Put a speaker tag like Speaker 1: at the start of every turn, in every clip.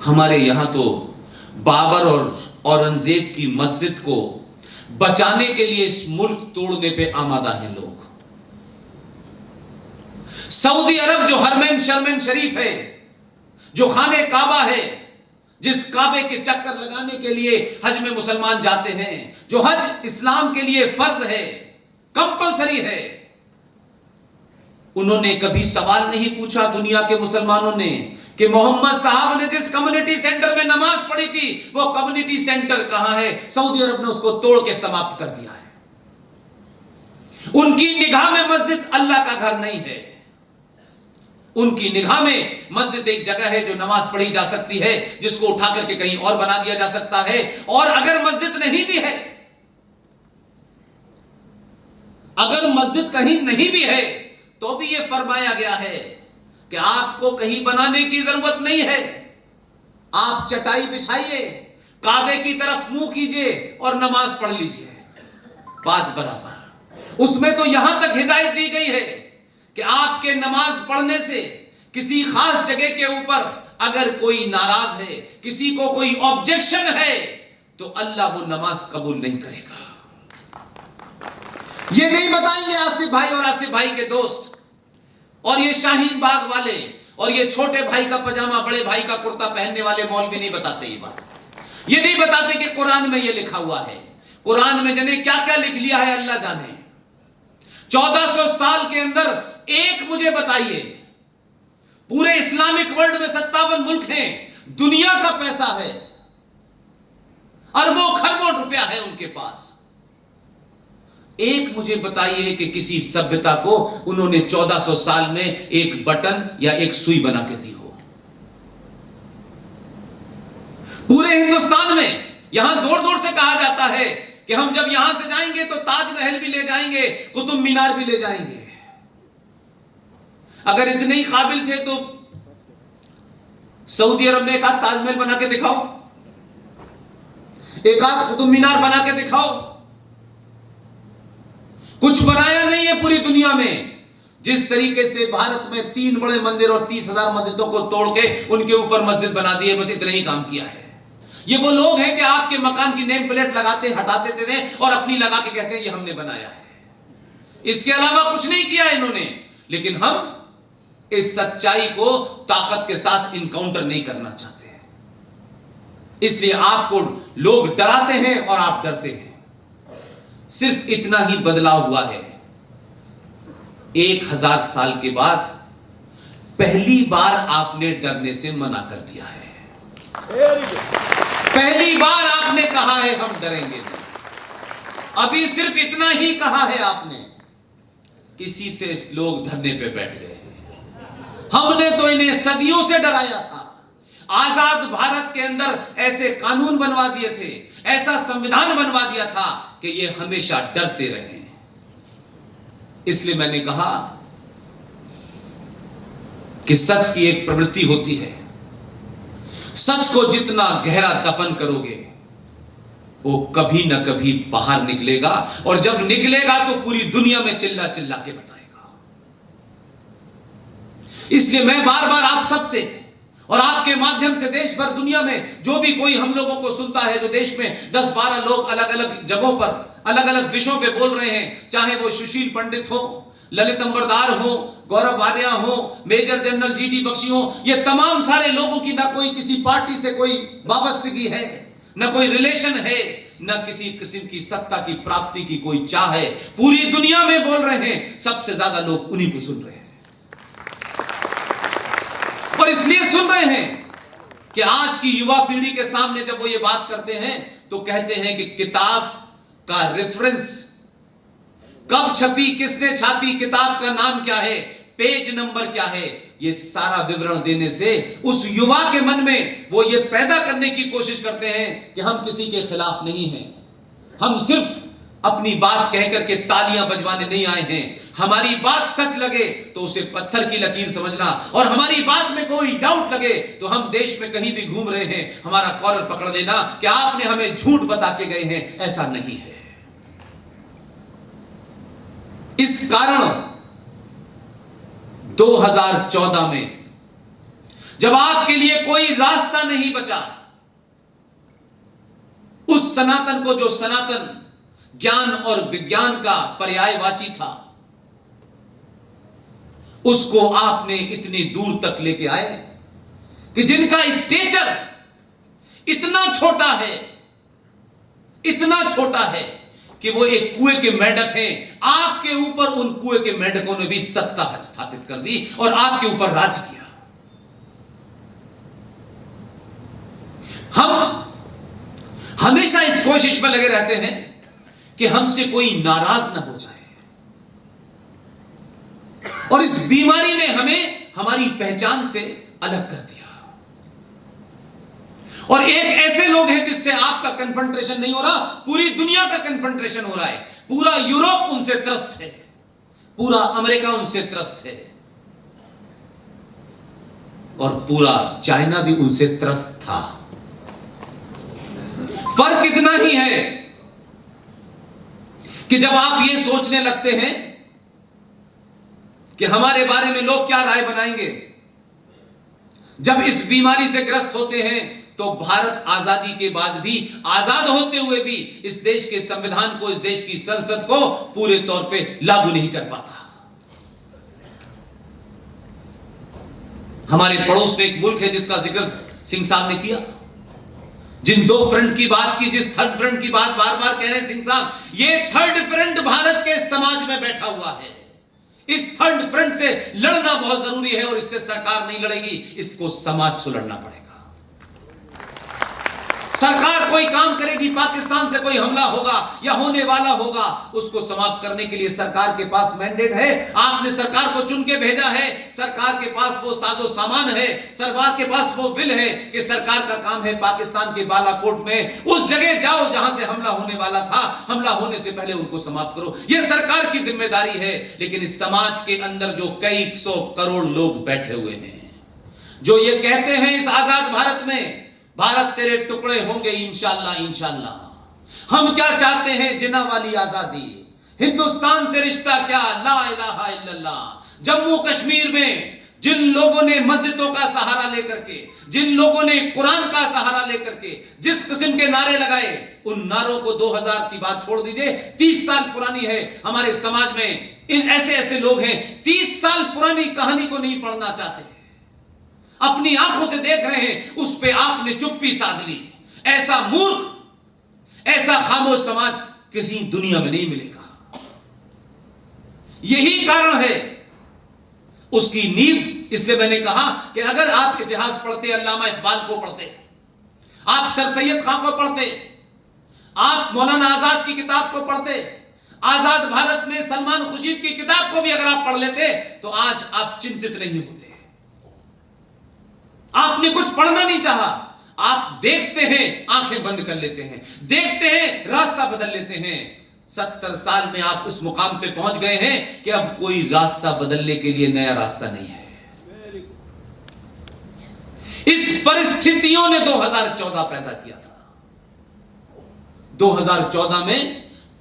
Speaker 1: हमारे यहां तो बाबर और औरंगजेब की मस्जिद को बचाने के लिए इस मुल्क तोड़ने पे आमादा हैं लोग। सऊदी अरब जो हरमैन शर्मैन शरीफ है, जो खाने काबा है, जिस काबे के चक्कर लगाने के लिए हज में मुसलमान जाते हैं, जो हज इस्लाम के लिए फर्ज है, कंपलसरी है, उन्होंने कभी सवाल नहीं पूछा दुनिया के मुसलमानों ने कि मोहम्मद साहब ने जिस कम्युनिटी सेंटर में नमाज पढ़ी थी वो कम्युनिटी सेंटर कहां है? सऊदी अरब ने उसको तोड़ के समाप्त कर दिया है। उनकी निगाह में मस्जिद अल्लाह का घर नहीं है। उनकी निगाह में मस्जिद एक जगह है जो नमाज पढ़ी जा सकती है, जिसको उठा करके कहीं और बना दिया जा सकता है। और अगर मस्जिद नहीं भी है, अगर मस्जिद कहीं नहीं भी है, तो भी यह फरमाया गया है कि आपको कहीं बनाने की जरूरत नहीं है। आप चटाई बिछाइए, काबे की तरफ मुंह कीजिए और नमाज पढ़ लीजिए, बात बराबर। उसमें तो यहां तक हिदायत दी गई है कि आपके नमाज पढ़ने से किसी खास जगह के ऊपर अगर कोई नाराज है, किसी को कोई ऑब्जेक्शन है, तो अल्लाह वो नमाज कबूल नहीं करेगा। ये नहीं बताएंगे आसिफ भाई और आसिफ भाई के दोस्त और ये शाहीन बाग वाले और ये छोटे भाई का पजामा बड़े भाई का कुर्ता पहनने वाले मौलवी नहीं बताते ये बात। ये नहीं बताते कि कुरान में ये लिखा हुआ है। कुरान में जाने क्या क्या लिख लिया है अल्लाह जाने। 1400 साल के अंदर एक मुझे बताइए, पूरे इस्लामिक वर्ल्ड में 57 मुल्क हैं, दुनिया का पैसा है, अरबों खरबों रुपया है उनके पास। एक मुझे बताइए कि किसी सभ्यता को उन्होंने 1400 साल में एक बटन या एक सुई बना के दी हो। पूरे हिंदुस्तान में यहां जोर जोर से कहा जाता है कि हम जब यहां से जाएंगे तो ताजमहल भी ले जाएंगे, कुतुब मीनार भी ले जाएंगे। अगर इतने ही काबिल थे तो सऊदी अरब में एक आध ताजमहल बना के दिखाओ, एक आध कुतुब मीनार बना के दिखाओ। कुछ बनाया नहीं है पूरी दुनिया में। जिस तरीके से भारत में 3 बड़े मंदिर और 30,000 मस्जिदों को तोड़ के उनके ऊपर मस्जिद बना दी है, बस इतना ही काम किया है। ये वो लोग हैं कि आपके मकान की नेम प्लेट लगाते हटाते थे और अपनी लगा के कहते हैं ये हमने बनाया है। इसके अलावा कुछ नहीं किया इन्होंने। लेकिन हम इस सच्चाई को ताकत के साथ इनकाउंटर नहीं करना चाहते हैं, इसलिए आपको लोग डराते हैं और आप डरते हैं। सिर्फ इतना ही बदलाव हुआ है। 1000 साल के बाद पहली बार आपने डरने से मना कर दिया है। पहली बार आपने कहा है हम डरेंगे नहीं। अभी सिर्फ इतना ही कहा है आपने, इसी से लोग धरने पे बैठ गए हैं। हमने तो इन्हें सदियों से डराया था। आजाद भारत के अंदर ऐसे कानून बनवा दिए थे, ऐसा संविधान बनवा दिया था कि ये हमेशा डरते रहे। इसलिए मैंने कहा कि सच की एक प्रवृत्ति होती है, सच को जितना गहरा दफन करोगे वो कभी ना कभी बाहर निकलेगा, और जब निकलेगा तो पूरी दुनिया में चिल्ला चिल्ला के बताएगा। इसलिए मैं बार बार आप सबसे और आपके माध्यम से देश भर दुनिया में जो भी कोई हम लोगों को सुनता है, जो देश में 10-12 लोग अलग अलग जगहों पर अलग अलग विषयों पे बोल रहे हैं, चाहे वो सुशील पंडित हो, ललित अंबरदार हो, गौरव आर्या हो, मेजर जनरल जीडी बख्शी हो, ये तमाम सारे लोगों की ना कोई किसी पार्टी से कोई वाबस्तगी है, ना कोई रिलेशन है, ना किसी किस्म की सत्ता की प्राप्ति की कोई चाह है। पूरी दुनिया में बोल रहे हैं, सबसे ज्यादा लोग उन्हीं को सुन रहे हैं। और इसलिए सुन रहे हैं कि आज की युवा पीढ़ी के सामने जब वो ये बात करते हैं तो कहते हैं कि किताब का रेफरेंस कब छपी, किसने छापी, किताब का नाम क्या है, पेज नंबर क्या है, ये सारा विवरण देने से उस युवा के मन में वो ये पैदा करने की कोशिश करते हैं कि हम किसी के खिलाफ नहीं हैं, हम सिर्फ अपनी बात कह करके तालियां बजवाने नहीं आए हैं। हमारी बात सच लगे तो उसे पत्थर की लकीर समझना, और हमारी बात में कोई डाउट लगे तो हम देश में कहीं भी घूम रहे हैं हमारा कॉलर पकड़ लेना कि आपने हमें झूठ बता के गए हैं, ऐसा नहीं है। इस कारण 2014 में जब आपके लिए कोई रास्ता नहीं बचा, उस सनातन को, जो सनातन ज्ञान और विज्ञान का पर्यायवाची था, उसको आपने इतनी दूर तक लेके आए कि जिनका स्टेचर इतना छोटा है, इतना छोटा है कि वो एक कुएं के मेंढक हैं। आपके ऊपर उन कुएं के मेंढकों ने भी सत्ता स्थापित कर दी और आपके ऊपर राज किया। हम हमेशा इस कोशिश में लगे रहते हैं कि हमसे कोई नाराज ना हो जाए, और इस बीमारी ने हमें हमारी पहचान से अलग कर दिया। और एक ऐसे लोग हैं जिससे आपका कन्फ्रंटेशन नहीं हो रहा, पूरी दुनिया का कन्फ्रंटेशन हो रहा है। पूरा यूरोप उनसे त्रस्त है, पूरा अमेरिका उनसे त्रस्त है, और पूरा चाइना भी उनसे त्रस्त था। फर्क इतना ही है कि जब आप ये सोचने लगते हैं कि हमारे बारे में लोग क्या राय बनाएंगे, जब इस बीमारी से ग्रस्त होते हैं, तो भारत आजादी के बाद भी, आजाद होते हुए भी, इस देश के संविधान को, इस देश की संसद को पूरे तौर पे लागू नहीं कर पाता। हमारे पड़ोस में एक मुल्क है जिसका जिक्र सिंह साहब ने किया, जिन दो फ्रंट की बात की, जिस थर्ड फ्रंट की बात बार बार कह रहे हैं सिंह साहब, ये थर्ड फ्रंट भारत के समाज में बैठा हुआ है। इस थर्ड फ्रंट से लड़ना बहुत जरूरी है, और इससे सरकार नहीं लड़ेगी, इसको समाज से लड़ना पड़ेगा। सरकार कोई काम करेगी, पाकिस्तान से कोई हमला होगा या होने वाला होगा, उसको समाप्त करने के लिए सरकार के पास मैंडेट है। आपने सरकार को चुन के भेजा है, सरकार के पास वो साजो सामान है, सरकार के पास वो बिल है कि सरकार का काम है पाकिस्तान के बालाकोट में उस जगह जाओ जहां से हमला होने वाला था, हमला होने से पहले उनको समाप्त करो। ये सरकार की जिम्मेदारी है। लेकिन इस समाज के अंदर जो कई 100 करोड़ लोग बैठे हुए हैं, जो ये कहते हैं इस आजाद भारत में, भारत तेरे टुकड़े होंगे इंशाअल्लाह इंशाअल्लाह। हम क्या चाहते हैं? जिन्ना वाली आजादी, हिंदुस्तान से रिश्ता क्या, ला इलाहा इल्लल्लाह। जम्मू कश्मीर में जिन लोगों ने मस्जिदों का सहारा लेकर के, जिन लोगों ने कुरान का सहारा लेकर के जिस किस्म के नारे लगाए, उन नारों को 2000 की बात छोड़ दीजिए, 30 साल पुरानी है। हमारे समाज में इन ऐसे ऐसे लोग हैं 30 साल पुरानी कहानी को नहीं पढ़ना चाहते, अपनी आंखों से देख रहे हैं, उस पे आपने चुप्पी साध ली। ऐसा मूर्ख, ऐसा खामोश समाज किसी दुनिया में नहीं मिलेगा। यही कारण है उसकी नींव। इसलिए मैंने कहा कि अगर आप इतिहास पढ़ते, अल्लामा इकबाल को पढ़ते, आप सर सैयद खां को पढ़ते, आप मौलाना आजाद की किताब को पढ़ते, आजाद भारत में सलमान खुर्शीद की किताब को भी अगर आप पढ़ लेते, तो आज आप चिंतित नहीं होते। आपने कुछ पढ़ना नहीं चाहा, आप देखते हैं, आंखें बंद कर लेते हैं, देखते हैं, रास्ता बदल लेते हैं। 70 साल में आप उस मुकाम पे पहुंच गए हैं कि अब कोई रास्ता बदलने के लिए नया रास्ता नहीं है। इस परिस्थितियों ने 2014 पैदा किया था। 2014 में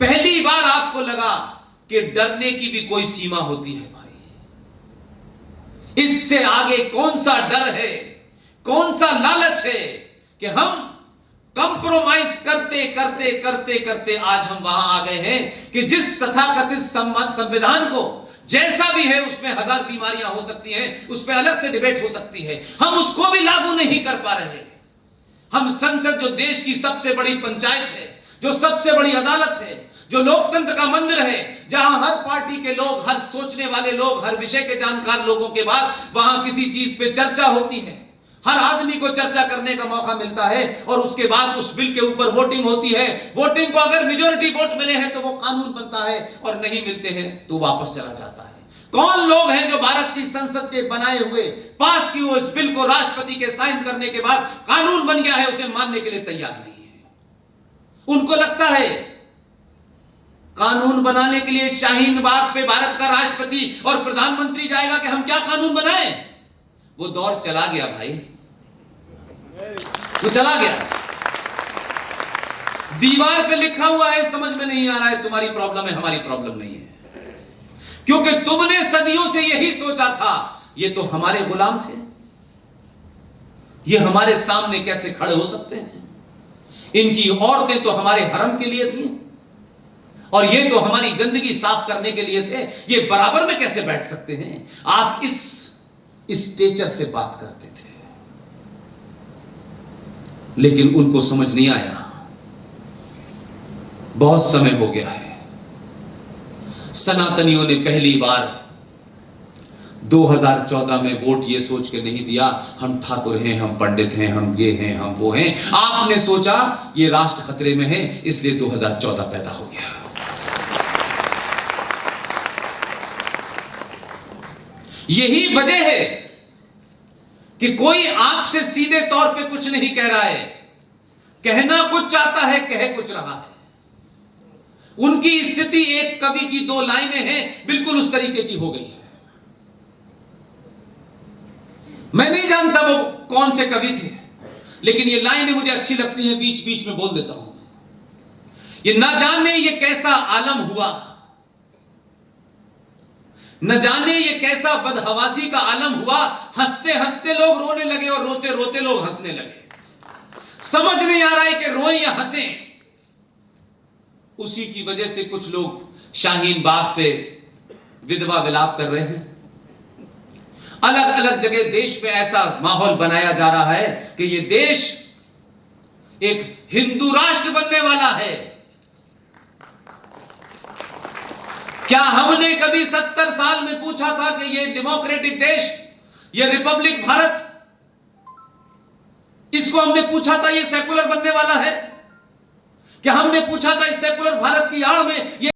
Speaker 1: पहली बार आपको लगा कि डरने की भी कोई सीमा होती है। भाई, इससे आगे कौन सा डर है, कौन सा लालच है कि हम कंप्रोमाइज करते करते करते करते आज हम वहां आ गए हैं कि जिस तथाकथित संविधान को जैसा भी है, उसमें 1000 बीमारियां हो सकती हैं, उस पर अलग से डिबेट हो सकती है, हम उसको भी लागू नहीं कर पा रहे। हम संसद, जो देश की सबसे बड़ी पंचायत है, जो सबसे बड़ी अदालत है, जो लोकतंत्र का मंदिर है, जहां हर पार्टी के लोग, हर सोचने वाले लोग, हर विषय के जानकार लोगों के बाद वहां किसी चीज पे चर्चा होती है, हर आदमी को चर्चा करने का मौका मिलता है, और उसके बाद उस बिल के ऊपर वोटिंग होती है। वोटिंग को अगर मेजॉरिटी वोट मिले हैं तो वो कानून बनता है, और नहीं मिलते हैं तो वापस चला जाता है। कौन लोग हैं जो भारत की संसद के बनाए हुए, पास किए हुए इस बिल को राष्ट्रपति के साइन करने के बाद कानून बन गया है, उसे मानने के लिए तैयार नहीं है? उनको लगता है कानून बनाने के लिए शाहीन बाग पे भारत का राष्ट्रपति और प्रधानमंत्री जाएगा कि हम क्या कानून बनाए। वो दौर चला गया भाई, वो चला गया। दीवार पे लिखा हुआ है, समझ में नहीं आ रहा है, तुम्हारी प्रॉब्लम है, हमारी प्रॉब्लम नहीं है, क्योंकि तुमने सदियों से यही सोचा था ये तो हमारे गुलाम थे, ये हमारे सामने कैसे खड़े हो सकते हैं? इनकी औरतें तो हमारे हरम के लिए थी और ये तो हमारी गंदगी साफ करने के लिए थे, ये बराबर में कैसे बैठ सकते हैं? आप इस स्टेचर से बात करते थे। लेकिन उनको समझ नहीं आया, बहुत समय हो गया है। सनातनियों ने पहली बार 2014 में वोट ये सोच के नहीं दिया हम ठाकुर हैं, हम पंडित हैं, हम ये हैं, हम वो हैं। आपने सोचा ये राष्ट्र खतरे में है, इसलिए 2014 पैदा हो गया। यही वजह है कि कोई आपसे सीधे तौर पे कुछ नहीं कह रहा है, कहना कुछ चाहता है, कह कुछ रहा है। उनकी स्थिति एक कवि की दो लाइनें हैं, बिल्कुल उस तरीके की हो गई है। मैं नहीं जानता वो कौन से कवि थे, लेकिन ये लाइनें मुझे अच्छी लगती हैं, बीच बीच में बोल देता हूं। ये ना जाने ये कैसा आलम हुआ, न जाने ये कैसा बदहवासी का आलम हुआ। हंसते हंसते लोग रोने लगे और रोते रोते लोग हंसने लगे। समझ नहीं आ रहा है कि रोएं या हंसें। उसी की वजह से कुछ लोग शाहीन बाग पे विधवा विलाप कर रहे हैं। अलग अलग जगह देश में ऐसा माहौल बनाया जा रहा है कि ये देश एक हिंदू राष्ट्र बनने वाला है। क्या हमने कभी 70 साल में पूछा था कि ये डेमोक्रेटिक देश, ये रिपब्लिक भारत, इसको हमने पूछा था ये सेकुलर बनने वाला है? क्या हमने पूछा था इस सेकुलर भारत की आड़ में ये